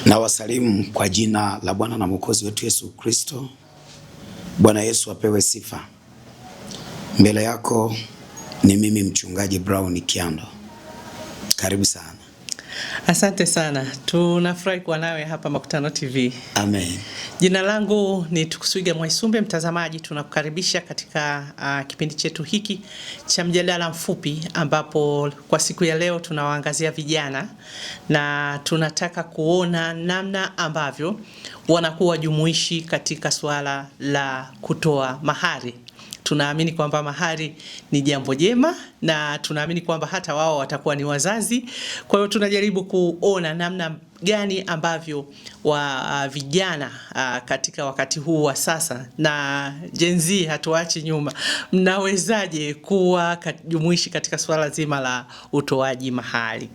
Na wasalimu kwa jina la Bwana na Mwokozi wetu Yesu Kristo. Bwana Yesu apewe sifa. Mbele yako ni mimi mchungaji Brown Kiando. Karibu sana. Asante sana. Tunafurahi kuwa nawe hapa Makutano TV. Amen. Jina langu ni Tukuswige Mwaisumbe. Mtazamaji, tunakukaribisha katika kipindi chetu hiki cha mjadala mfupi, ambapo kwa siku ya leo tunawaangazia vijana na tunataka kuona namna ambavyo wanakuwa jumuishi katika swala la kutoa mahari. Tunaamini kwamba mahari ni jambo jema na tunaamini kwamba hata wao watakuwa ni wazazi. Kwa hiyo tunajaribu kuona namna gani ambavyo vijana katika wakati huu wa sasa na Gen Z hatuachi nyuma, mnawezaje kuwa jumuishi katika swala zima la utoaji mahari.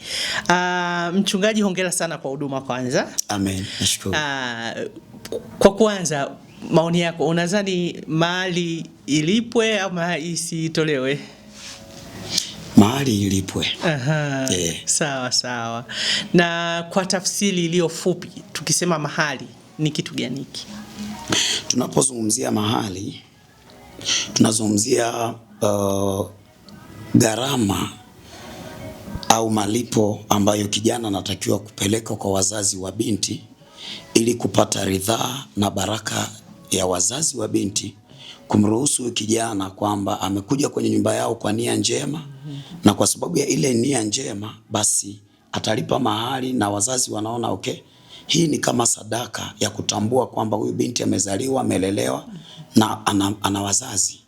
Mchungaji, hongera sana kwa huduma kwanza. Amen. Nashukuru. Kwa kwanza, maoni yako, unadhani mahari ilipwe ama isitolewe? Mahari ilipwe. Sawa sawa. Na kwa tafsiri iliyo fupi, tukisema mahari ni kitu gani hiki? Tunapozungumzia mahari, tunazungumzia gharama au malipo ambayo kijana anatakiwa kupeleka kwa wazazi wa binti ili kupata ridhaa na baraka ya wazazi wa binti kumruhusu kijana kwamba amekuja kwenye nyumba yao kwa nia njema, na kwa sababu ya ile nia njema basi atalipa mahari, na wazazi wanaona okay, hii ni kama sadaka ya kutambua kwamba huyu binti amezaliwa, amelelewa na ana wazazi.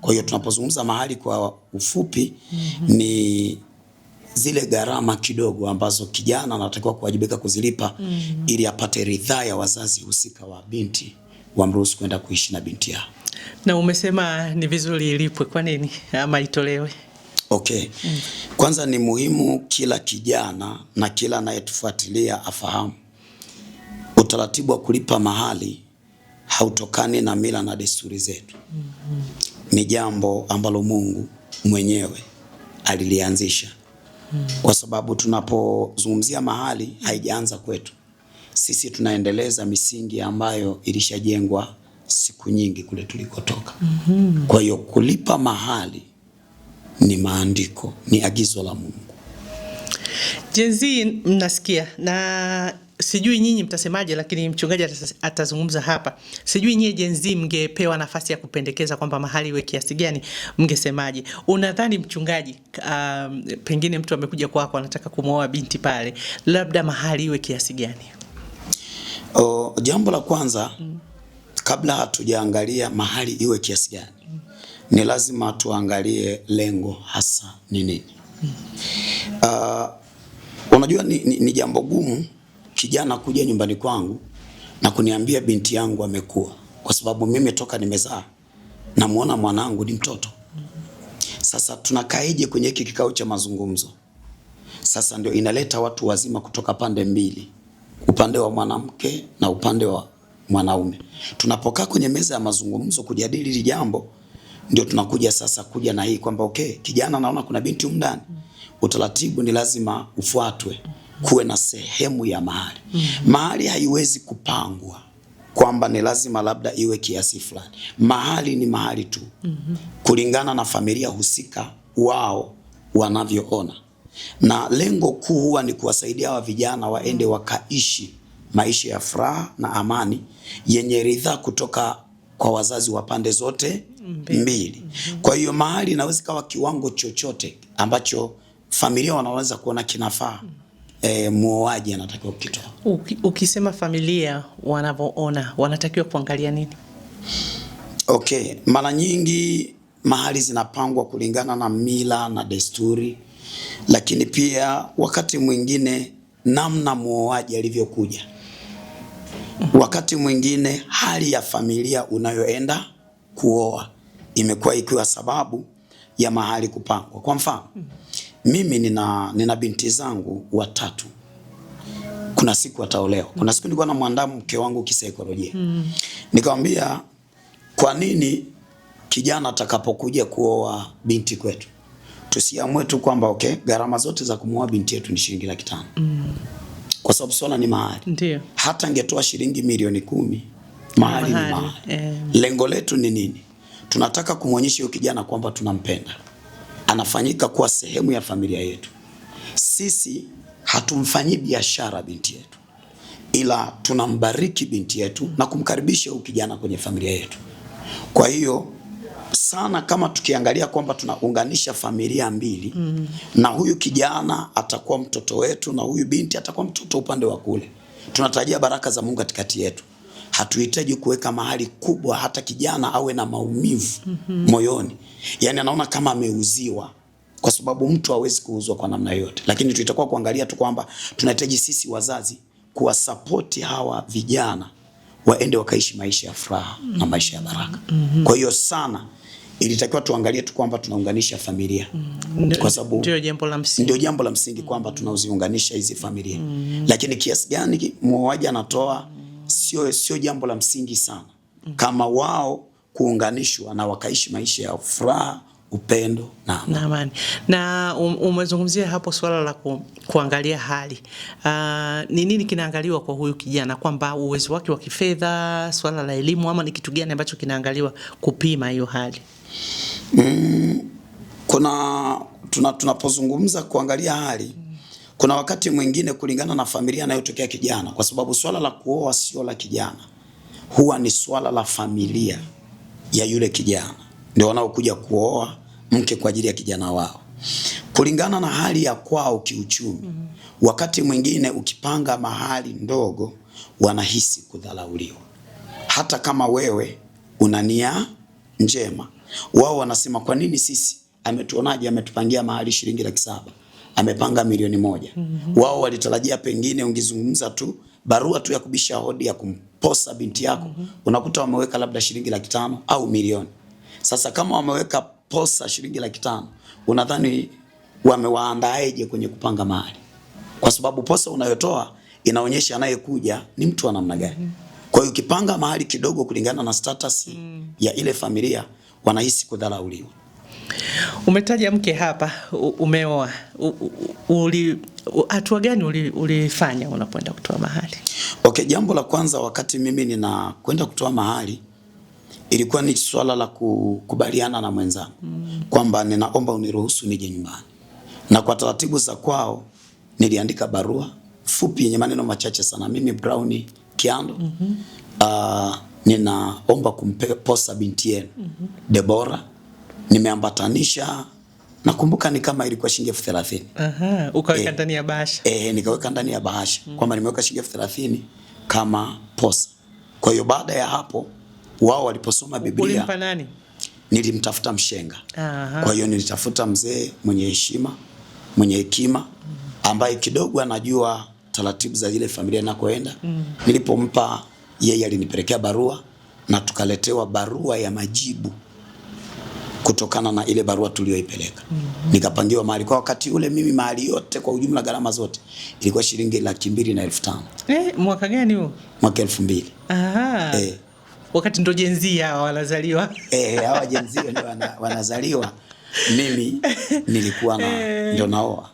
Kwa hiyo tunapozungumza mahari kwa ufupi ni zile gharama kidogo ambazo kijana anatakiwa kuwajibika kuzilipa ili apate ridhaa ya wazazi husika wa binti wamruhusu kwenda kuishi na binti yao. Na umesema ni vizuri ilipwe, kwa nini ama itolewe? Okay. Kwanza ni muhimu kila kijana na kila anayetufuatilia afahamu utaratibu wa kulipa mahari hautokani na mila na desturi zetu. Ni jambo ambalo Mungu mwenyewe alilianzisha. Kwa sababu tunapozungumzia mahari haijaanza kwetu. Sisi tunaendeleza misingi ambayo ilishajengwa siku nyingi kule tulikotoka. Kwa hiyo kulipa mahari ni maandiko, ni agizo la Mungu. Gen Z mnasikia, na sijui nyinyi mtasemaje, lakini mchungaji atazungumza hapa. Sijui nyinyi Gen Z mngepewa nafasi ya kupendekeza kwamba mahari iwe kiasi gani, mngesemaje? Unadhani mchungaji, pengine mtu amekuja kwako anataka kumwoa binti pale, labda mahari iwe kiasi gani? Jambo la kwanza, kabla hatujaangalia mahari iwe kiasi gani, ni lazima tuangalie lengo hasa ni nini. Unajua ni jambo gumu kijana kuja nyumbani kwangu na kuniambia binti yangu amekua, kwa sababu mimi toka nimezaa namuona mwanangu ni mtoto. Sasa tunakaeje kwenye hiki kikao cha mazungumzo? Sasa ndio inaleta watu wazima kutoka pande mbili, upande wa mwanamke na upande wa mwanaume. Tunapokaa kwenye meza ya mazungumzo kujadili hili jambo, ndio tunakuja sasa kuja na hii kwamba okay, kijana naona kuna binti huko ndani. Utaratibu ni lazima ufuatwe, kuwe na sehemu ya mahari. Mahari haiwezi kupangwa kwamba ni lazima labda iwe kiasi fulani. Mahari ni mahari tu. Kulingana na familia husika wao wanavyoona. Na lengo kuu huwa ni kuwasaidia hawa vijana waende wakaishi maisha ya furaha na amani yenye ridhaa kutoka kwa wazazi wa pande zote mbili. Kwa hiyo mahari inaweza kuwa kiwango chochote ambacho familia wanaweza kuona kinafaa. Muoaji anatakiwa kukitoa. Ukisema familia wanavyoona, wanatakiwa kuangalia nini? Okay, mara nyingi mahari zinapangwa kulingana na mila na desturi, lakini pia wakati mwingine namna muoaji alivyokuja. Wakati mwingine hali ya familia unayoenda kuoa imekuwa ikiwa sababu ya mahari kupangwa. Kwa mfano, mimi nina binti zangu watatu. Kuna siku ataolewa. Kuna siku nilikuwa namwandaa mke wangu kisaikolojia. Nikamwambia, kwa nini kijana atakapokuja kuoa binti kwetu tusiamue tu kwamba okay, gharama zote za kumwoa binti yetu ni shilingi 500,000. kwa sababu swala ni mahali. Ndio. Hata angetoa shilingi milioni 10, mahali ni mahali. Lengo letu ni nini? Tunataka kumwonyesha huyo kijana kwamba tunampenda, anafanyika kuwa sehemu ya familia yetu. Sisi hatumfanyi biashara binti yetu, ila tunambariki binti yetu na kumkaribisha huyo kijana kwenye familia yetu. Kwa hiyo sana kama tukiangalia kwamba tunaunganisha familia mbili, na huyu kijana atakuwa mtoto wetu na huyu binti atakuwa mtoto upande wa kule, tunatarajia baraka za Mungu katikati yetu. Hatuhitaji kuweka mahali kubwa hata kijana awe na maumivu moyoni, yani anaona kama ameuziwa, kwa sababu mtu hawezi kuuzwa kwa namna yote. Lakini tutakuwa kuangalia tu kwamba tunahitaji sisi wazazi kuwasapoti hawa vijana waende wakaishi maisha ya furaha na maisha ya baraka. Kwa hiyo sana ilitakiwa tuangalie tu kwamba tunaunganisha familia, kwa sababu ndio jambo la msingi, ndio jambo la msingi kwamba tunaziunganisha hizi familia. Lakini kiasi gani mmoja anatoa sio jambo la msingi sana, kama wao kuunganishwa na wakaishi maisha ya furaha, upendo na amani. Na umezungumzia hapo swala la kuangalia hali. Ni nini kinaangaliwa kwa huyu kijana, kwamba uwezo wake wa kifedha, swala la elimu, ama ni kitu gani ambacho kinaangaliwa kupima hiyo hali? Tunapozungumza kuangalia hali, kuna wakati mwingine kulingana na familia anayotokea kijana, kwa sababu swala la kuoa sio la kijana, huwa ni swala la familia ya yule kijana, ndio wanaokuja kuoa mke kwa ajili ya kijana wao, kulingana na hali ya kwao kiuchumi. Wakati mwingine ukipanga mahali ndogo, wanahisi kudhalauliwa, hata kama wewe una nia njema. Wao wanasema kwa nini sisi, ametuonaje, ametupangia mahali shilingi 700,000, amepanga milioni 1. Wao walitarajia pengine ungezungumza tu barua tu ya kubisha hodi ya kumposa binti yako, unakuta wameweka labda shilingi 500,000 au milioni. Sasa kama wameweka posa shilingi 500,000, unadhani wamewaandaaje kwenye kupanga mahali? Kwa sababu posa unayotoa inaonyesha anayekuja ni mtu wa namna gani. Kwa hiyo ukipanga mahali kidogo kulingana na status ya ile familia, wanahisi kudharauliwa. Umetaja mke hapa, umeoa. Hatua gani ulifanya unapoenda kutoa mahali? Okay, jambo la kwanza wakati mimi ninakwenda kutoa mahali, ilikuwa ni swala la kukubaliana na mwenzangu kwamba ninaomba uniruhusu nije nyumbani. Na kwa taratibu za kwao niliandika barua fupi yenye maneno machache sana. Mimi Brown Kiando, ninaomba kumposa binti yenu Deborah. Nimeambatanisha, nakumbuka ni kama ilikuwa shilingi 30,000. Ukaweka ndani ya bahasha. Nikaweka ndani ya bahasha kwamba nimeweka shilingi 30,000 kama posa. Kwa hiyo baada ya hapo wao waliposoma Biblia. Ulimpa nani? Nilimtafuta mshenga. Kwa hiyo nilitafuta mzee mwenye heshima, mwenye hekima, ambaye kidogo anajua taratibu za ile familia inakoenda. Nilipompa yeye, alinipelekea barua na tukaletewa barua ya majibu kutokana na ile barua tuliyoipeleka. Nikapangiwa mahali. Kwa wakati ule mimi mahali yote kwa ujumla gharama zote ilikuwa shilingi 2,500,000. Mwaka gani huo? Mwaka 2000. Wakati ndo jenzi hawa wanazaliwa. Hawa jenzi ndio wanazaliwa. Mimi nilikuwa ndio naoa.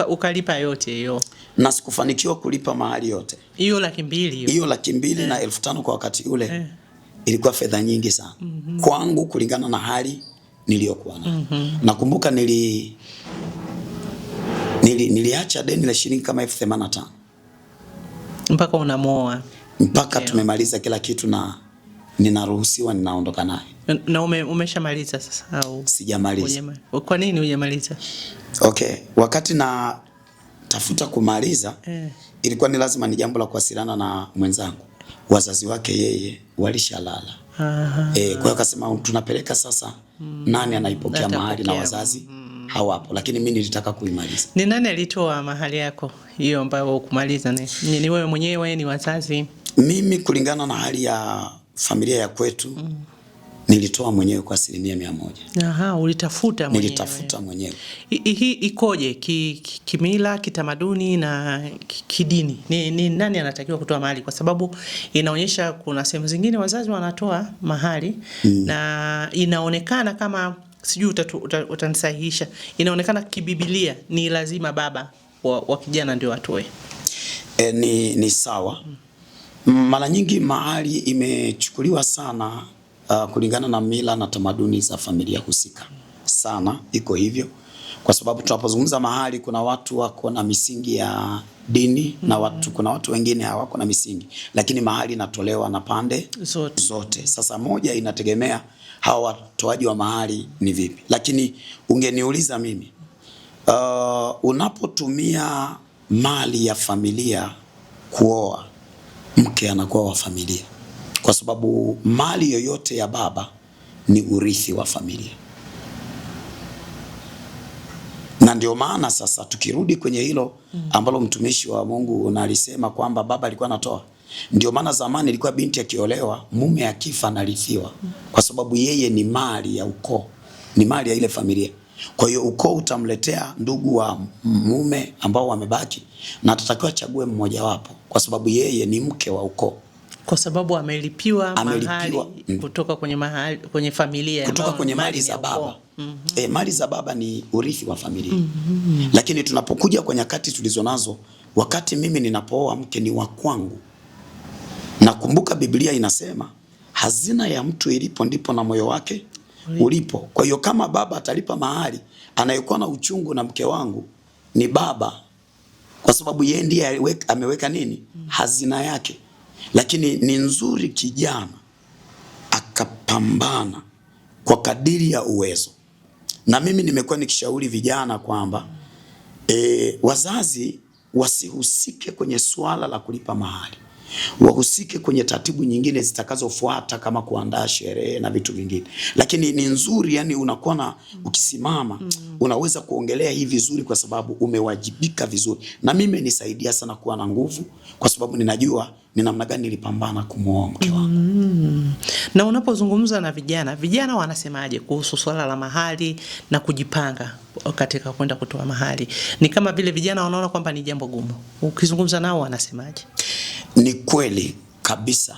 Ukalipa yote hiyo? Na sikufanikiwa kulipa mahali yote. Hiyo 200,000 hiyo. Hiyo 200,000 na 5,000 kwa wakati ule. Ilikuwa fedha nyingi sana kwangu kulingana na hali niliyokuwa nayo. Nakumbuka niliacha deni la shilingi kama 85,000 mpaka unamoa, mpaka tumemaliza kila kitu na ninaruhusiwa ninaondoka naye. Na umeshamaliza sasa au sijamaliza? Kwa nini hujamaliza? Okay, wakati na tafuta kumaliza ilikuwa ni lazima, ni jambo la kuwasiliana na mwenzangu. Wazazi wake yeye walishalala. Kwa hiyo akasema tunapeleka sasa, nani anaipokea mahali, na wazazi hawapo, lakini mimi nilitaka kuimaliza. Ni nani alitoa mahali yako hiyo ambayo kumaliza? Ni wewe mwenyewe, ni wazazi? Mimi kulingana na hali ya familia ya kwetu nilitoa mwenyewe kwa 100%. Ulitafuta mwenyewe? Nilitafuta mwenyewe. Hii ikoje kimila, kitamaduni na kidini? Ni nani anatakiwa kutoa mahali? Kwa sababu inaonyesha kuna sehemu zingine wazazi wanatoa mahali na inaonekana kama, sijui utanisahihisha, inaonekana kiBiblia ni lazima baba wa kijana ndio atoe? Ni sawa. Mara nyingi mahali imechukuliwa sana kulingana na mila na tamaduni za familia husika. Sana iko hivyo, kwa sababu tunapozungumza mahali kuna watu wako na misingi ya dini na kuna watu wengine hawako na misingi, lakini mahali inatolewa na pande zote. Sasa moja inategemea hawa watoaji wa mahali ni vipi, lakini ungeniuliza mimi unapotumia mali ya familia kuoa, mke anakuwa wa familia, kwa sababu mali yoyote ya baba ni urithi wa familia. Na ndio maana sasa tukirudi kwenye hilo ambalo mtumishi wa Mungu unalisema kwamba baba alikuwa anatoa, ndio maana zamani ilikuwa binti akiolewa, mume akifa anarithiwa, kwa sababu yeye ni mali ya ukoo, ni mali ya ile familia. Kwa hiyo ukoo utamletea ndugu wa mume ambao wamebaki, na atatakiwa chague mmoja wapo, kwa sababu yeye ni mke wa ukoo, kwa sababu amelipiwa mahali kutoka kwenye familia, kutoka kwenye mali za baba. Mali za baba ni urithi wa familia. Lakini tunapokuja kwa nyakati tulizonazo, wakati mimi ninapooa mke ni wa kwangu. Nakumbuka Biblia inasema hazina ya mtu ilipo ndipo na moyo wake ulipo. Kwa hiyo kama baba atalipa mahali, anayekuwa na uchungu na mke wangu ni baba, kwa sababu yeye ndiye ameweka nini? Hazina yake. Lakini ni nzuri kijana akapambana kwa kadiri ya uwezo. Na mimi nimekuwa nikishauri vijana kwamba wazazi wasihusike kwenye swala la kulipa mahali, wahusike kwenye taratibu nyingine zitakazofuata kama kuandaa sherehe na vitu vingine. Lakini ni nzuri, yani unakuwa na ukisimama unaweza kuongelea hii vizuri, kwa sababu umewajibika vizuri. Na mimi nisaidia sana kuwa na nguvu, kwa sababu ninajua ni namna gani nilipambana kumuoa mke wangu. Na unapozungumza na vijana wanasemaje kuhusu swala la mahali na kujipanga katika kwenda kutoa mahali? Ni kama vile vijana wanaona kwamba ni jambo gumu. Ukizungumza nao wanasemaje? Ni kweli kabisa.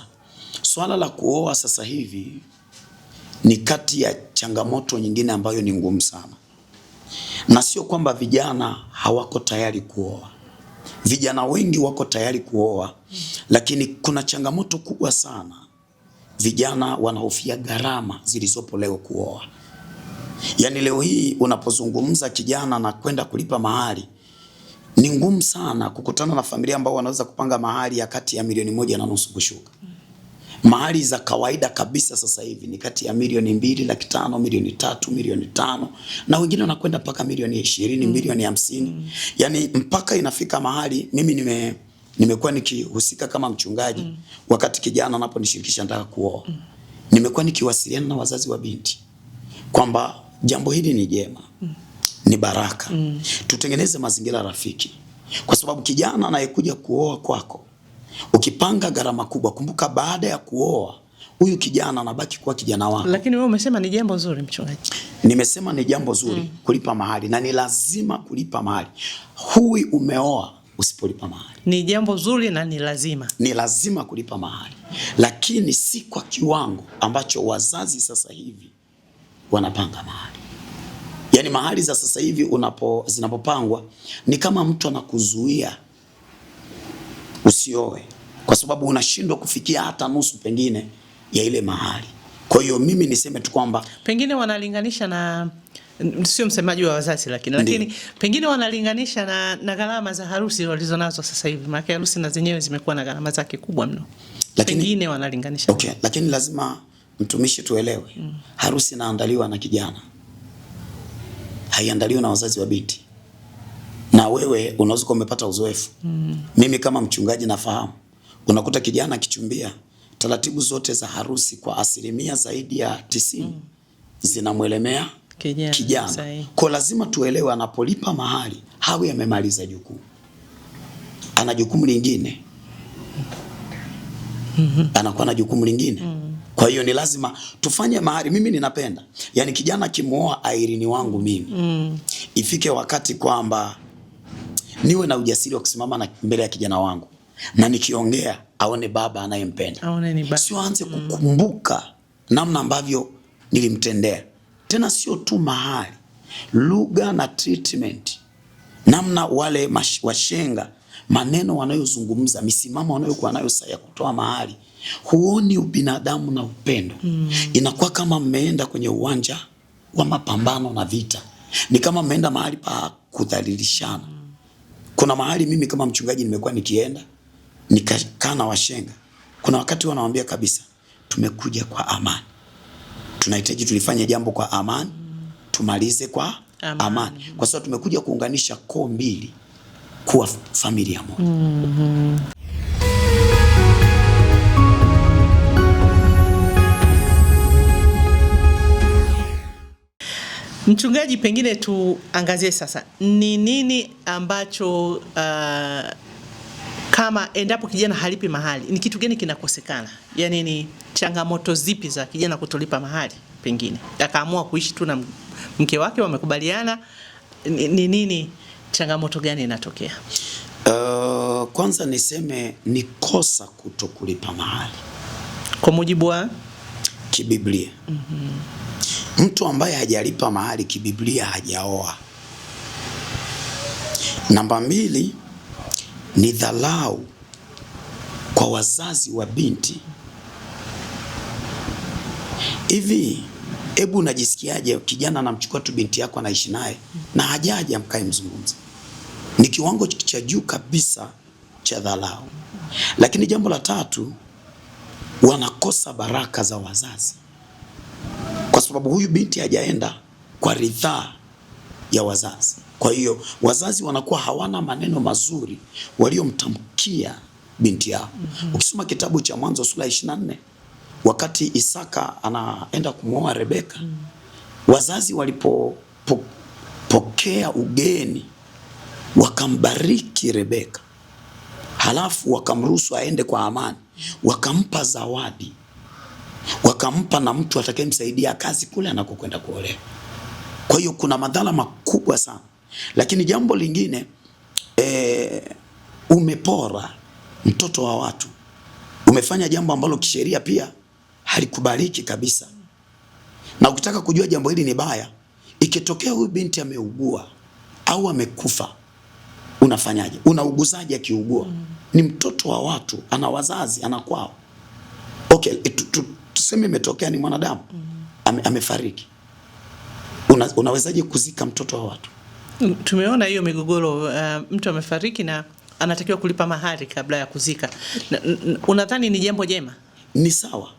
Swala la kuoa sasa hivi ni kati ya changamoto nyingine ambayo ni ngumu sana. Na sio kwamba vijana hawako tayari kuoa. Vijana wengi wako tayari kuoa, lakini kuna changamoto kubwa sana. Vijana wanahofia gharama zilizopo leo kuoa. Yaani leo hii unapozungumza kijana na kwenda kulipa mahali, ni ngumu sana kukutana na familia ambao wanaweza kupanga mahali ya kati ya 1.5 milioni kushuka. Mahali za kawaida kabisa sasa hivi ni kati ya 2.5 milioni, 3 milioni, 5, na wengine wanakwenda mpaka 20 milioni 50. Yani mpaka inafika mahali mimi nimekuwa nikihusika kama mchungaji wakati kijana anaponishirikisha nataka kuoa. Nimekuwa nikiwasiliana na wazazi wa binti kwamba jambo hili ni jema, ni baraka. Tutengeneze mazingira rafiki, kwa sababu kijana anayekuja kuoa kwako, ukipanga gharama kubwa, kumbuka baada ya kuoa huyu kijana anabaki kuwa kijana wako. Lakini wewe umesema ni jambo zuri, mchungaji. Nimesema ni jambo zuri kulipa mahali, na ni lazima kulipa mahali. Hui umeoa usipolipa mahali. Ni jambo zuri na ni lazima. Ni lazima kulipa mahali. Lakini si kwa kiwango ambacho wazazi sasa hivi wanapanga mahali. Yaani mahali za sasa hivi zinapopangwa ni kama mtu anakuzuia usioe, kwa sababu unashindwa kufikia hata nusu pengine ya ile mahali. Kwa hiyo mimi niseme tu kwamba pengine wanalinganisha na, sio msemaji wa wazazi, lakini pengine wanalinganisha na gharama za harusi walizonazo sasa hivi. Maana harusi na zenyewe zimekuwa na gharama zake kubwa mno. Pengine wanalinganisha. Okay, lakini lazima mtumishi tuelewe. Harusi inaandaliwa na kijana, haiandaliwi na wazazi wa binti. Na wewe unaweza kuwa umepata uzoefu. Mimi kama mchungaji nafahamu. Unakuta kijana akichumbia, taratibu zote za harusi kwa asilimia zaidi ya 90 zinamwelemea kijana. Kwa lazima tuelewe anapolipa mahali, hawe amemaliza jukumu. Ana jukumu lingine. Anakuwa na jukumu lingine. Kwa hiyo ni lazima tufanye mahali. Mimi ninapenda, yani kijana kimuoa Irene wangu mimi, ifike wakati kwamba niwe na ujasiri wa kusimama na mbele ya kijana wangu, na nikiongea aone baba anayempenda. Aone ni baba. Sio aanze kukumbuka namna ambavyo nilimtendea. Tena sio tu mahali, lugha na treatment namna wale washenga maneno wanayozungumza, misimamo wanayokuwa nayo saa ya kutoa mahari, huoni ubinadamu na upendo. Inakuwa kama mmeenda kwenye uwanja wa mapambano na vita, ni kama mmeenda mahali pa kudhalilishana. Kuna mahali mimi kama mchungaji nimekuwa nikienda nikakaa na washenga, kuna wakati wanawaambia kabisa, tumekuja kwa amani, tunahitaji tulifanye jambo kwa amani, tumalize kwa amani. Kwa sababu tumekuja kuunganisha koo mbili kuwa familia moja. Mchungaji, pengine tuangazie sasa ni nini ambacho kama endapo kijana halipi mahari, ni kitu gani kinakosekana? Yaani ni changamoto zipi za kijana kutolipa mahari? Pengine akaamua kuishi tu na mke wake, wamekubaliana, ni nini, changamoto gani inatokea? Kwanza niseme ni kosa kutokulipa mahari kwa mujibu wa kibiblia. Mtu ambaye hajalipa mahari kibiblia hajaoa. Namba 2 ni dharau kwa wazazi wa binti. Hivi hebu unajisikiaje kijana anamchukua tu binti yako anaishi naye na hajaja mkae mzungumze? Ni kiwango cha juu kabisa cha dharau. Lakini jambo la 3, wanakosa baraka za wazazi, kwa sababu huyu binti hajaenda kwa ridhaa ya wazazi. Kwa hiyo wazazi wanakuwa hawana maneno mazuri waliomtamkia binti yao. Ukisoma kitabu cha Mwanzo sura 24, wakati Isaka anaenda kumwoa Rebeka, wazazi walipopokea ugeni wakambariki Rebeka, halafu wakamruhusu aende kwa amani, wakampa zawadi, wakampa na mtu atakayemsaidia kazi kule anakokwenda kuolewa. Kwa hiyo kuna madhara makubwa sana. Lakini jambo lingine, umepora mtoto wa watu, umefanya jambo ambalo kisheria pia halikubaliki kabisa. Na ukitaka kujua jambo hili ni baya, ikitokea huyu binti ameugua au amekufa, unafanyaje? Unauguzaje akiugua? Ni mtoto wa watu, ana wazazi, ana kwao. Okay, tuseme imetokea ni mwanadamu amefariki, unawezaje kuzika mtoto wa watu? Tumeona hiyo migogoro, mtu amefariki na anatakiwa kulipa mahari kabla ya kuzika. Unadhani ni jambo jema? Ni sawa.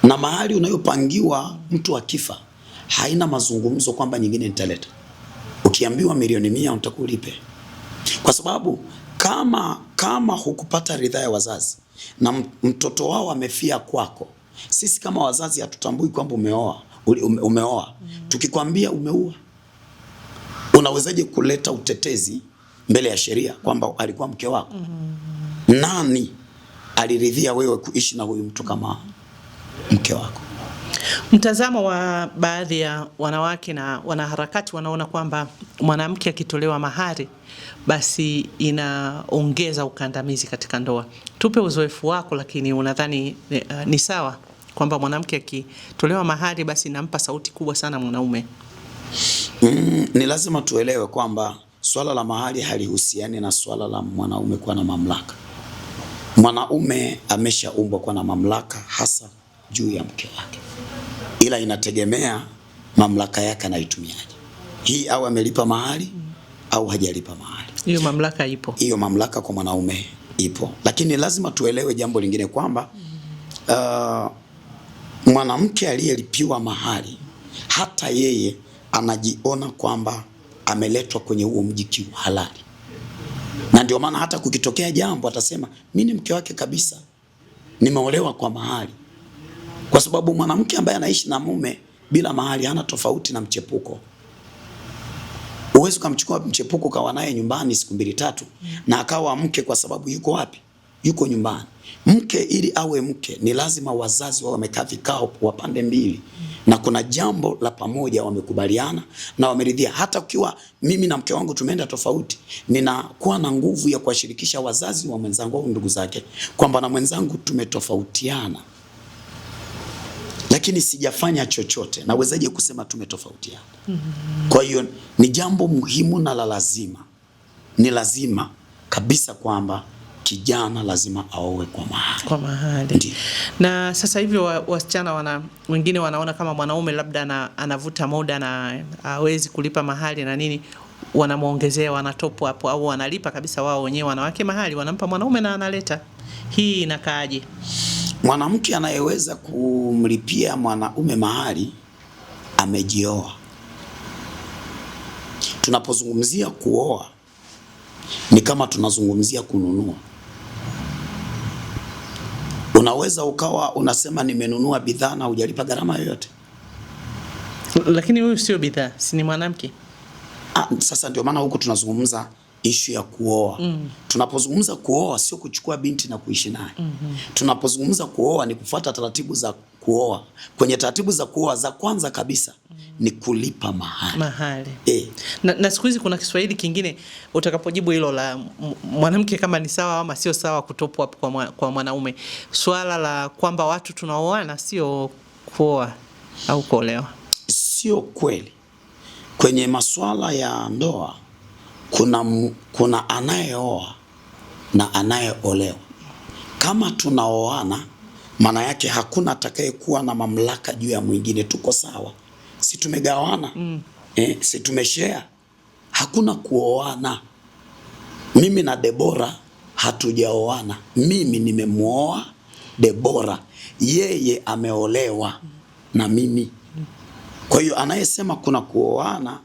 Na mahari unayopangiwa mtu akifa haina mazungumzo kwamba nyingine nitaleta. Ukiambiwa milioni 100 unataka ulipe. Kwa sababu kama hukupata ridhaa ya wazazi na mtoto wao amefia kwako, sisi kama wazazi hatutambui kwamba umeoa. Tukikwambia umeua, unawezaje kuleta utetezi mbele ya sheria kwamba alikuwa mke wako? Nani aliridhia wewe kuishi na huyu mtu kama mke wako? Mtazamo wa baadhi ya wanawake na wanaharakati wanaona kwamba mwanamke akitolewa mahari basi inaongeza ukandamizi katika ndoa. Tupe uzoefu wako, lakini unadhani ni sawa kwamba mwanamke akitolewa mahari basi inampa sauti kubwa sana mwanaume? Ni lazima tuelewe kwamba swala la mahari halihusiani na swala la mwanaume kuwa na mamlaka. Mwanaume ameshaumbwa kuwa na mamlaka hasa juu ya mke wake, ila inategemea mamlaka yake anaitumiaje. Hii au amelipa mahari au hajalipa mahari, hiyo mamlaka ipo. Hiyo mamlaka kwa mwanaume ipo. Lakini lazima tuelewe jambo lingine kwamba mwanamke aliyelipiwa mahari hata yeye anajiona kwamba ameletwa kwenye huo mji kihalali, na ndio maana hata kukitokea jambo atasema mimi ni mke wake kabisa, nimeolewa kwa mahari. Kwa sababu mwanamke ambaye anaishi na mume bila mahari hana tofauti na mchepuko. Uwezo kumchukua mchepuko kawa naye nyumbani siku 2-3 na akawa mke kwa sababu yuko wapi? Yuko nyumbani. Mke ili awe mke ni lazima wazazi wao wamekaa vikao wa pande mbili na kuna jambo la pamoja wamekubaliana na wameridhia. Hata ukiwa mimi na mke wangu tumeenda tofauti, ninakuwa na nguvu ya kuwashirikisha wazazi wa mwenzangu au ndugu zake kwamba na mwenzangu tumetofautiana, lakini sijafanya chochote, nawezaje kusema tumetofautiana? Kwa hiyo ni jambo muhimu na la lazima, ni lazima kabisa kwamba kijana lazima aowe kwa mahali. Ndi. Na sasa hivi wasichana wengine wanaona kama mwanaume labda anavuta muda na hawezi kulipa mahali na nini, wanamuongezea, wanatopo hapo au wanalipa kabisa wao wenyewe wanawake mahali, wanampa mwanaume na analeta. Hii inakaaje? Mwanamke anayeweza kumlipia mwanaume mahali amejioa. Tunapozungumzia kuoa ni kama tunazungumzia kununua. Unaweza ukawa unasema nimenunua bidhaa na hujalipa gharama yoyote. Lakini huyu sio bidhaa, si ni mwanamke? Sasa ndio maana huku tunazungumza issue ya kuoa. Tunapozungumza kuoa sio kuchukua binti na kuishi naye. Tunapozungumza kuoa ni kufuata taratibu za kuoa. Kwenye taratibu za kuoa za kwanza kabisa ni kulipa mahali. Na siku hizi kuna Kiswahili kingine utakapojibu hilo la mwanamke kama ni sawa ama sio sawa kutopwa kwa mwanaume. Swala la kwamba watu tunaoana sio kuoa au kuolewa. Sio kweli. Kwenye masuala ya ndoa kuna anayeoa na anayeolewa. Kama tunaoana, maana yake hakuna atakayekuwa na mamlaka juu ya mwingine, tuko sawa. Si tumegawana? Si tumeshare? Hakuna kuoana. Mimi na Debora hatujaoana. Mimi nimemuoa Debora, yeye ameolewa na mimi. Kwa hiyo anayesema kuna kuoana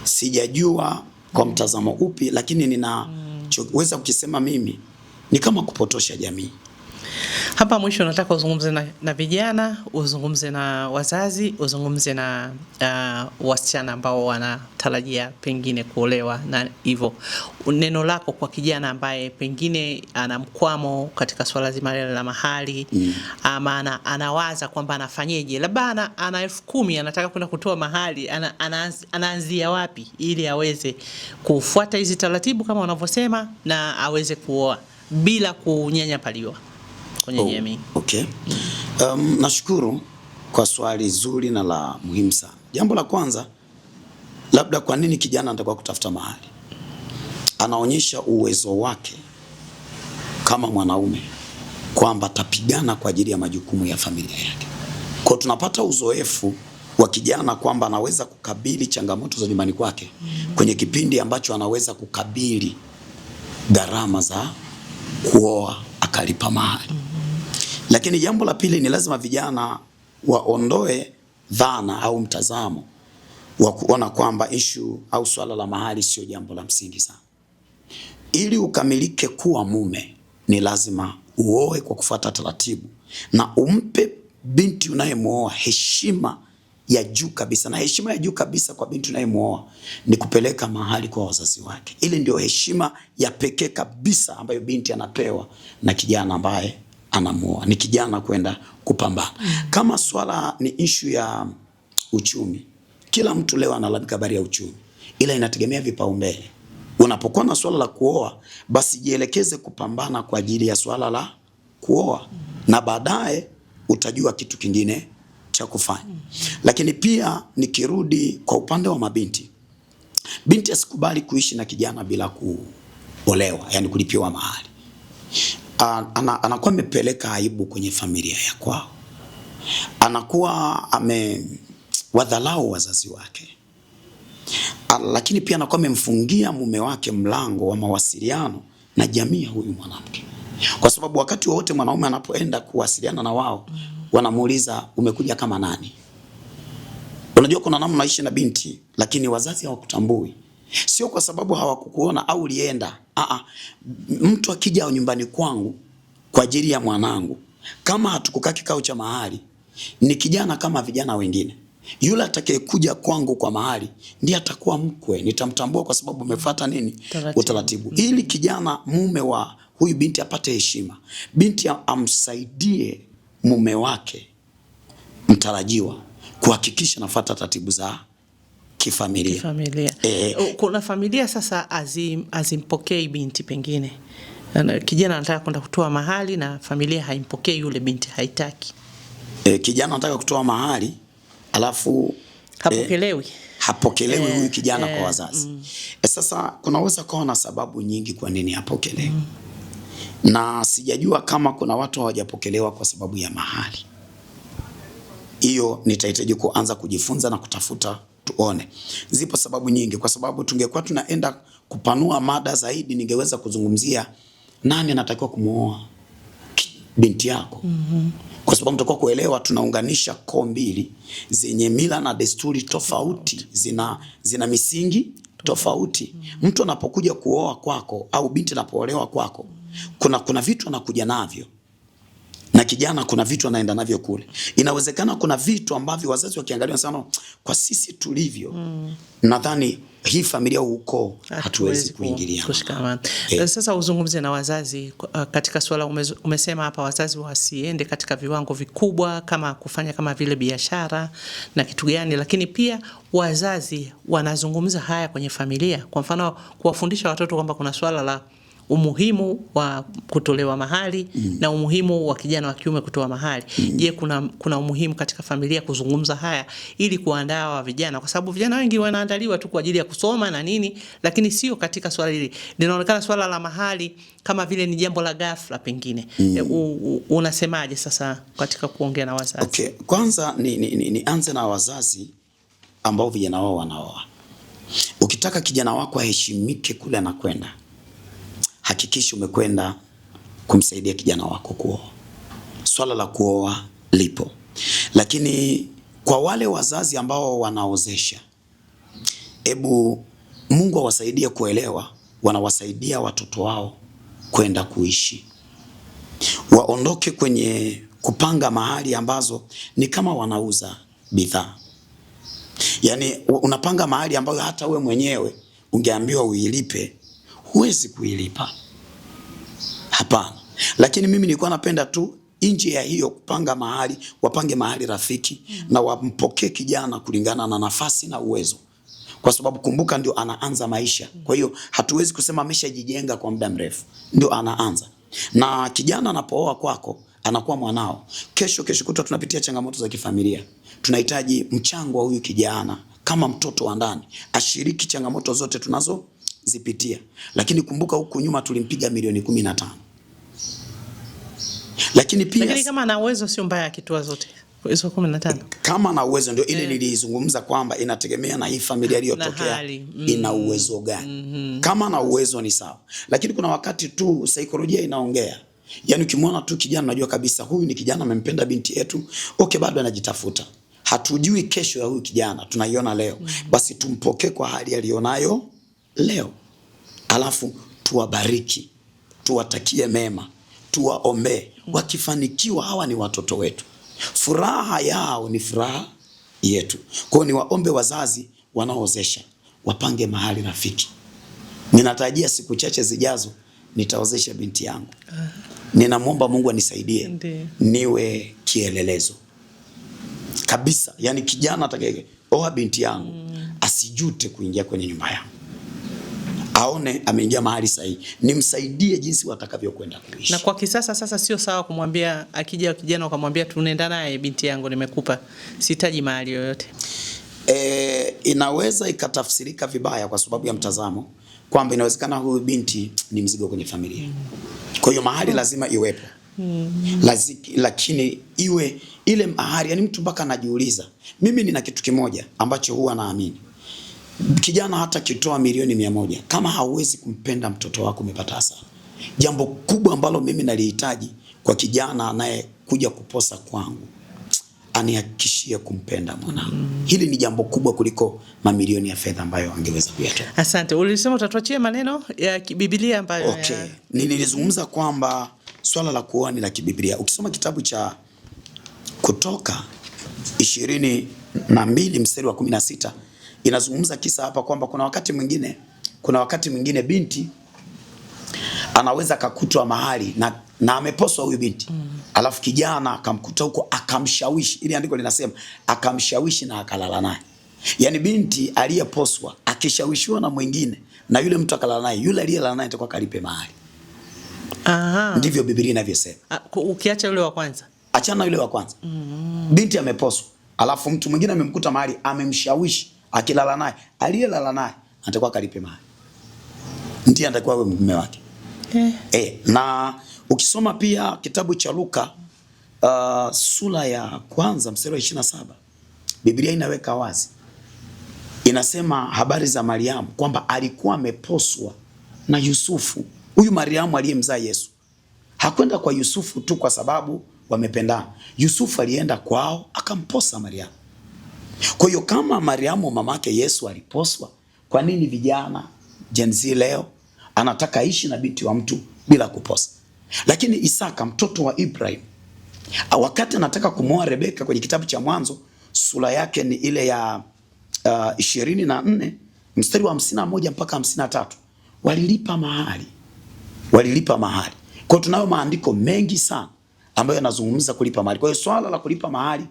sijajua kwa mtazamo upi, lakini ninachoweza kukisema mimi ni kama kupotosha jamii. Hapa mwisho nataka uzungumze na vijana, uzungumze na wazazi, uzungumze na wasichana ambao wanatarajia pengine kuolewa na hivyo. Neno lako kwa kijana ambaye pengine ana mkwamo katika swala zima la mahali, ama anawaza kwamba anafanyeje, labda ana 10,000 anataka kwenda kutoa mahali, anaanzia wapi ili aweze kufuata hizi taratibu kama wanavyosema na aweze kuoa bila kunyanyapaliwa kwenye jamii? Okay. Nashukuru kwa swali zuri na la muhimu sana. Jambo la kwanza, labda kwa nini kijana anataka kutafuta mahali? Anaonyesha uwezo wake kama mwanaume kwamba atapigana kwa ajili ya majukumu ya familia yake. Kwa tunapata uzoefu wa kijana kwamba anaweza kukabili changamoto za nyumbani kwake kwenye kipindi ambacho anaweza kukabili gharama za kuoa akalipa mahali. Lakini jambo la pili ni lazima vijana waondoe dhana au mtazamo wa kuona kwamba issue au swala la mahali sio jambo la msingi sana. Ili ukamilike kuwa mume ni lazima uoe kwa kufuata taratibu na umpe binti unayemuoa heshima ya juu kabisa. Na heshima ya juu kabisa kwa binti unayemuoa ni kupeleka mahali kwa wazazi wake. Ile ndio heshima ya pekee kabisa ambayo binti anapewa na kijana ambaye anamuoa. Ni kijana kwenda kupambana. Kama swala ni issue ya uchumi, kila mtu leo analalamika habari ya uchumi, ila inategemea vipaumbele. Unapokuwa na swala la kuoa, basi jielekeze kupambana kwa ajili ya swala la kuoa, na baadaye utajua kitu kingine cha kufanya. Lakini pia nikirudi kwa upande wa mabinti, binti asikubali kuishi na kijana bila kuolewa, yani kulipiwa mahali. Anakuwa amepeleka aibu kwenye familia ya kwao. Anakuwa amewadhalau wazazi wake. Lakini pia anakuwa amemfungia mume wake mlango wa mawasiliano na jamii ya huyu mwanamke. Kwa sababu wakati wote mwanaume anapoenda kuwasiliana na wao, wanamuuliza umekuja kama nani? Unajua kuna namna naishi na binti lakini wazazi hawakutambui. Sio kwa sababu hawakukuona au ulienda. Mtu akija nyumbani kwangu kwa ajili ya mwanangu, kama hatukukaa kikao cha mahali, ni kijana kama vijana wengine. Yule atakayekuja kwangu kwa mahali ndiye atakuwa mkwe, nitamtambua kwa sababu amefuata nini? Utaratibu. Ili kijana mume wa huyu binti apate heshima, binti amsaidie mume wake mtarajiwa kuhakikisha nafuata taratibu za kifamilia. Kuna familia sasa azimpokei binti, pengine kijana anataka kwenda kutoa mahali na familia haimpokei yule binti, haitaki. kijana anataka kutoa mahali alafu hapokelewi huyu kijana kwa wazazi. Sasa kunaweza kuwa na sababu nyingi kwa nini hapokelewi. Na sijajua kama kuna watu hawajapokelewa kwa sababu ya mahali. Hiyo nitahitaji kuanza kujifunza na kutafuta tuone. Zipo sababu nyingi, kwa sababu tungekuwa tunaenda kupanua mada zaidi ningeweza kuzungumzia nani anatakiwa kumuoa binti yako. Kwa sababu mtakuwa kuelewa tunaunganisha koo mbili zenye mila na desturi tofauti, zina misingi tofauti. Mtu anapokuja kuoa kwako au binti anapoolewa kwako, kuna vitu anakuja navyo. Na kijana kuna vitu anaenda navyo kule. Inawezekana kuna vitu ambavyo wazazi wakiangalia sana kwa sisi tulivyo. Nadhani hii familia huko hatuwezi kuingilia. Sasa uzungumze na wazazi katika swala umesema hapa wazazi wasiende katika viwango vikubwa kama kufanya kama vile biashara na kitu gani, lakini pia wazazi wanazungumza haya kwenye familia. Kwa mfano kuwafundisha watoto kwamba kuna swala la umuhimu wa kutolewa mahali na umuhimu wa kijana wa kiume kutoa mahali. Je, kuna umuhimu katika familia kuzungumza haya ili kuandaa wa vijana, kwa sababu vijana wengi wanaandaliwa tu kwa ajili ya kusoma na nini, lakini sio katika swala hili. Linaonekana swala la mahali kama vile ni jambo la ghafla pengine. Unasemaje sasa katika kuongea na wazazi? Okay, kwanza nianze na wazazi ambao vijana wao wanaoa. Ukitaka kijana wako aheshimike kule anakwenda, hakikisha umekwenda kumsaidia kijana wako kuoa. Swala la kuoa lipo. Lakini kwa wale wazazi ambao wanaozesha, Mungu awasaidie kuelewa, wanawasaidia watoto wao kwenda kuishi. Waondoke kwenye kupanga mahali ambazo ni kama wanauza bidhaa. Yani unapanga mahali ambayo hata we mwenyewe ungeambiwa uilipe, huwezi kuilipa. Hapana. Lakini mimi nilikuwa napenda tu nje ya hiyo kupanga mahali, wapange mahali rafiki na wampokee kijana kulingana na nafasi na uwezo. Kwa sababu kumbuka ndio anaanza maisha. Kwa hiyo hatuwezi kusema ameshajijenga kwa muda mrefu. Ndio anaanza. Na kijana anapooa kwako anakuwa mwanao. Kesho kutwa tunapitia changamoto za kifamilia. Tunahitaji mchango wa huyu kijana kama mtoto wa ndani ashiriki changamoto zote tunazozipitia. Lakini kumbuka huku nyuma tulimpiga milioni 15. Lakini kama ana uwezo sio mbaya akitoa zote. Hizo 15. Kama na uwezo ndio ile nilizungumza kwamba inategemea na hii familia iliyotokea ina uwezo gani. Kama na uwezo ni sawa. Lakini kuna wakati tu saikolojia inaongea. Yaani ukimwona tu kijana unajua kabisa huyu ni kijana amempenda binti yetu. Okay, bado anajitafuta. Hatujui kesho ya huyu kijana, tunaiona leo. Basi tumpokee kwa hali alionayo leo. Alafu tuwabariki, tuwatakie mema, tuwaombe. Wakifanikiwa hawa ni watoto wetu. Furaha yao ni furaha yetu. Kwa hiyo niwaombe wazazi wanaoozesha wapange mahali rafiki. Ninatarajia siku chache zijazo nitaozesha binti yangu. Ninamwomba Mungu anisaidie niwe kielelezo kabisa. Yaani kijana atakayeoa binti yangu asijute kuingia kwenye nyumba yangu. Aone ameingia mahali sahihi. Nimsaidie jinsi watakavyokwenda kuishi. Na kwa kisasa sasa sio sawa kumwambia akija kijana ukamwambia tunaenda naye binti yangu nimekupa, sihitaji mahali yoyote. Inaweza ikatafsirika vibaya kwa sababu ya mtazamo kwamba inawezekana huyu binti ni mzigo kwenye familia. Kwa hiyo mahali lazima iwepo. Lakini iwe ile mahali, yani mtu mpaka anajiuliza. Mimi nina kitu kimoja ambacho huwa naamini. Kijana hata kitoa milioni 100 kama hauwezi kumpenda mtoto wako umepata hasara. Jambo kubwa ambalo mimi nalihitaji kwa kijana anayekuja kuposa kwangu, anihakikishie kumpenda mwanangu. Hili ni jambo kubwa kuliko mamilioni ya fedha ambayo angeweza kuyatoa. Asante. Ulisema utatuachia maneno ya Biblia ambayo nilizungumza kwamba swala la kuoa ni la kibiblia. Ukisoma kitabu cha Kutoka 22 mstari wa 16 inazungumza kisa hapa kwamba kuna wakati mwingine binti anaweza kakutwa mahali na ameposwa huyu binti. Alafu kijana akamkuta huko akamshawishi. Ili andiko linasema akamshawishi na akalala naye. Yaani binti aliyeposwa akishawishiwa na mwingine na yule mtu akalala naye, yule aliyelala naye atakuwa kalipe mahali. Ndivyo Biblia inavyosema. Ukiacha yule wa kwanza. Achana yule wa kwanza. Binti ameposwa. Alafu mtu mwingine amemkuta mahali, amemshawishi akilala naye. Aliyelala naye atakuwa kalipe mahali. Ndiye atakuwa wewe mume wake. Na ukisoma pia kitabu cha Luka sura ya kwanza mstari wa 27, Biblia inaweka wazi. Inasema habari za Mariamu kwamba alikuwa ameposwa na Yusufu. Huyu Mariamu aliyemzaa Yesu hakwenda kwa Yusufu tu kwa sababu wamependana. Yusufu alienda kwao akamposa Mariamu. Kwa hiyo kama Mariamu mamake Yesu aliposwa, kwa nini vijana Gen Z leo anataka aishi na binti wa mtu bila kuposa? Lakini Isaka mtoto wa Ibrahim, wakati anataka kumwoa Rebeka, kwenye kitabu cha Mwanzo sura yake ni ile ya 24 mstari wa 51 mpaka 53, walilipa mahali. Kwa hiyo tunayo maandiko mengi sana ambayo yanazungumza kulipa mahali. Kwa hiyo swala la kulipa mahali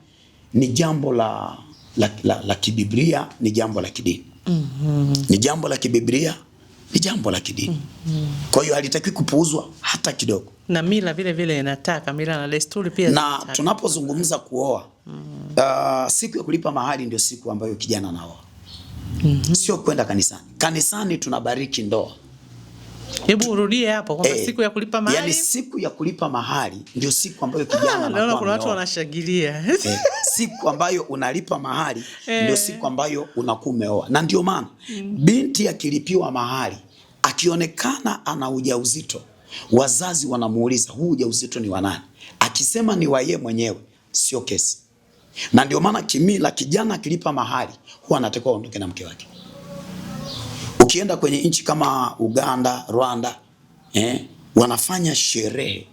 ni jambo la kibiblia, ni jambo la kidini. Ni jambo la kibiblia, ni jambo la kidini. Kwa hiyo halitakiwi kupuuzwa hata kidogo. Na mila vile vile inataka, mila na desturi pia na tunapozungumza kuoa, siku ya kulipa mahali ndio siku ambayo kijana anaoa. Sio kwenda kanisani. Kanisani tunabariki ndoa. Hebu urudie hapo kwamba siku ya kulipa mahali. Yaani siku ya kulipa mahali ndio siku ambayo kijana anaoa. Naona kuna watu wanashangilia. Siku ambayo unalipa mahali ndio siku ambayo unakuwa umeoa. Na ndio maana binti akilipiwa mahali akionekana ana ujauzito, wazazi wanamuuliza huu ujauzito ni wa nani? Akisema ni wa yeye mwenyewe, sio kesi. Na ndio maana kimila kijana akilipa mahali huwa anatakiwa aondoke na mke wake. Ukienda kwenye nchi kama Uganda, Rwanda, wanafanya sherehe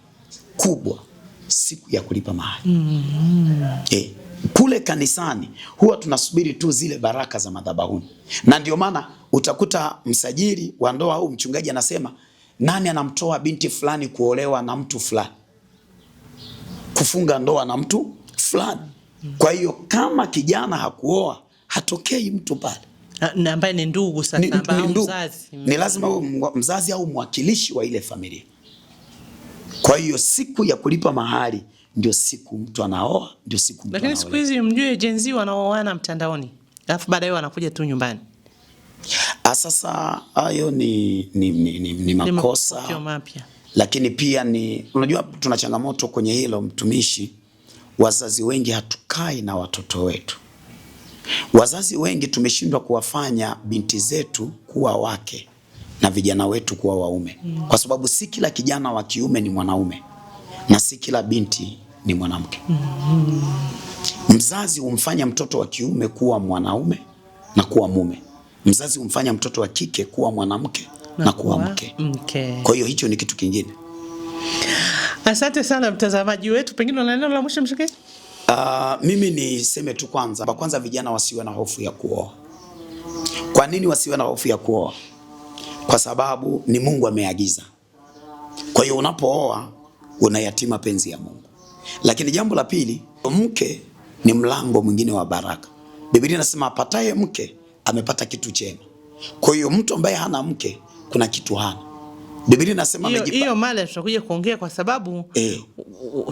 kubwa siku ya kulipa mahali. Kule kanisani huwa tunasubiri tu zile baraka za madhabahuni. Na ndio maana utakuta msajili wa ndoa au mchungaji anasema nani anamtoa binti fulani kuolewa na mtu fulani, kufunga ndoa na mtu fulani. Kwa hiyo kama kijana hakuoa, hatokei mtu pale. Na ambaye ni ndugu sasa, ambaye mzazi. Ni lazima mzazi au mwakilishi wa ile familia. Kwa hiyo siku ya kulipa mahali ndio siku mtu anaoa, ndio siku mtu anaoa. Lakini siku hizi mjue Gen Z wanaoana mtandaoni, alafu baadaye wanakuja tu nyumbani. Sasa hayo ni makosa mapya. Lakini pia unajua tuna changamoto kwenye hilo mtumishi. Wazazi wengi hatukai na watoto wetu. Wazazi wengi tumeshindwa kuwafanya binti zetu kuwa wake na vijana wetu kuwa waume. Kwa sababu si kila kijana wa kiume ni mwanaume na si kila binti ni mwanamke. Mzazi humfanya mtoto wa kiume kuwa mwanaume na kuwa mume. Mzazi humfanya mtoto wa kike kuwa mwanamke na kuwa mke. Kwa hiyo hicho ni kitu kingine. Asante sana mtazamaji wetu. Pengine una neno la mwisho mshikaji? Mimi niseme tu kwanza vijana wasiwe na hofu ya kuoa. Kwa nini wasiwe na hofu ya kuoa? Kwa sababu ni Mungu ameagiza. Kwa hiyo unapooa unayatima penzi ya Mungu. Lakini jambo la pili, mke ni mlango mwingine wa baraka. Biblia inasema apataye mke amepata kitu chema. Kwa hiyo mtu ambaye hana mke kuna kitu hana. Biblia inasema hiyo mada tutakuja kuongea kwa sababu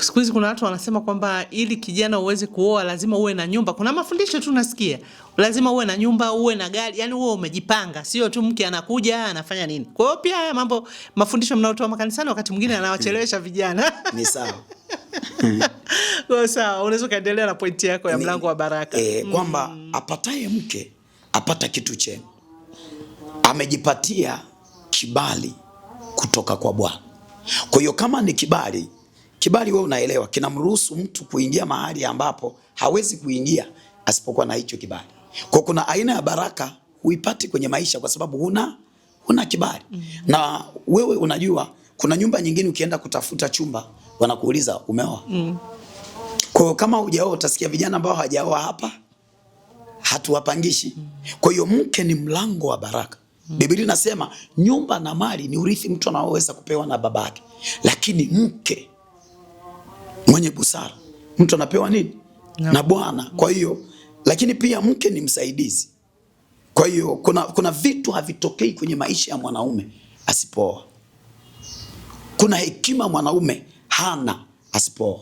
siku hizi kuna watu wanasema kwamba ili kijana uweze kuoa lazima uwe na nyumba. Kuna mafundisho tu nasikia. Lazima uwe na nyumba, uwe na gari, yani uwe umejipanga. Sio tu mke anakuja anafanya nini. Kwa hiyo pia mambo mafundisho mnaotoa makanisani wakati mwingine anawachelewesha vijana. Ni sawa. Kwa sawa, unaweza kaendelea na pointi yako ya mlango wa baraka. Kwamba apataye mke apata kitu chema. Amejipatia kibali kutoka kwa Bwana. Kwa hiyo kama ni kibali wewe unaelewa kinamruhusu mtu kuingia mahali ambapo hawezi kuingia asipokuwa na hicho kibali. Kwa kuna aina ya baraka huipati kwenye maisha kwa sababu huna kibali. Na wewe unajua kuna nyumba nyingine ukienda kutafuta chumba wanakuuliza umeoa? Kwa hiyo kama hujaoa utasikia vijana ambao hawajaoa hapa hatuwapangishi. Kwa hiyo mke ni mlango wa baraka. Biblia inasema nyumba na mali ni urithi mtu anaoweza kupewa na babake. Lakini mke mwenye busara mtu anapewa nini? Na Bwana. Kwa hiyo lakini pia mke ni msaidizi. Kwa hiyo kuna vitu havitokei kwenye maisha ya mwanaume asipooa. Kuna hekima mwanaume hana asipooa.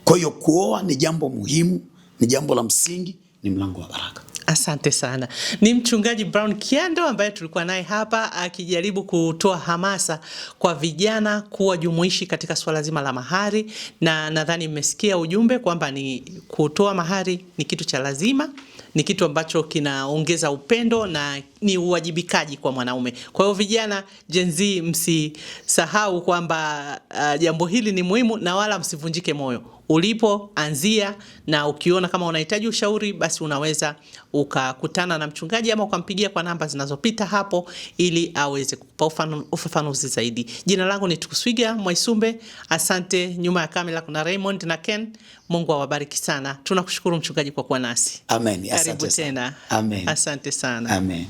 Kwa hiyo kuoa ni jambo muhimu, ni jambo la msingi, ni mlango wa baraka. Asante sana. Ni Mchungaji Brown Kiando ambaye tulikuwa naye hapa akijaribu kutoa hamasa kwa vijana kuwa jumuishi katika swala zima la mahari, na nadhani mmesikia ujumbe kwamba ni kutoa mahari ni kitu cha lazima, ni kitu ambacho kinaongeza upendo na ni uwajibikaji kwa mwanaume. Kwa hiyo vijana Gen Z, msisahau kwamba jambo hili ni muhimu na wala msivunjike moyo. Ulipo anzia, na ukiona kama unahitaji ushauri basi unaweza ukakutana na mchungaji ama ukampigia kwa namba zinazopita hapo ili aweze kukupa ufafanuzi zaidi. Jina langu ni Tukuswiga Mwaisumbe. Asante. Nyuma ya kamera kuna Raymond na Ken. Mungu awabariki sana. Tunakushukuru mchungaji kwa kuwa nasi. Amen. Karibu tena. Amen. Asante sana. Amen.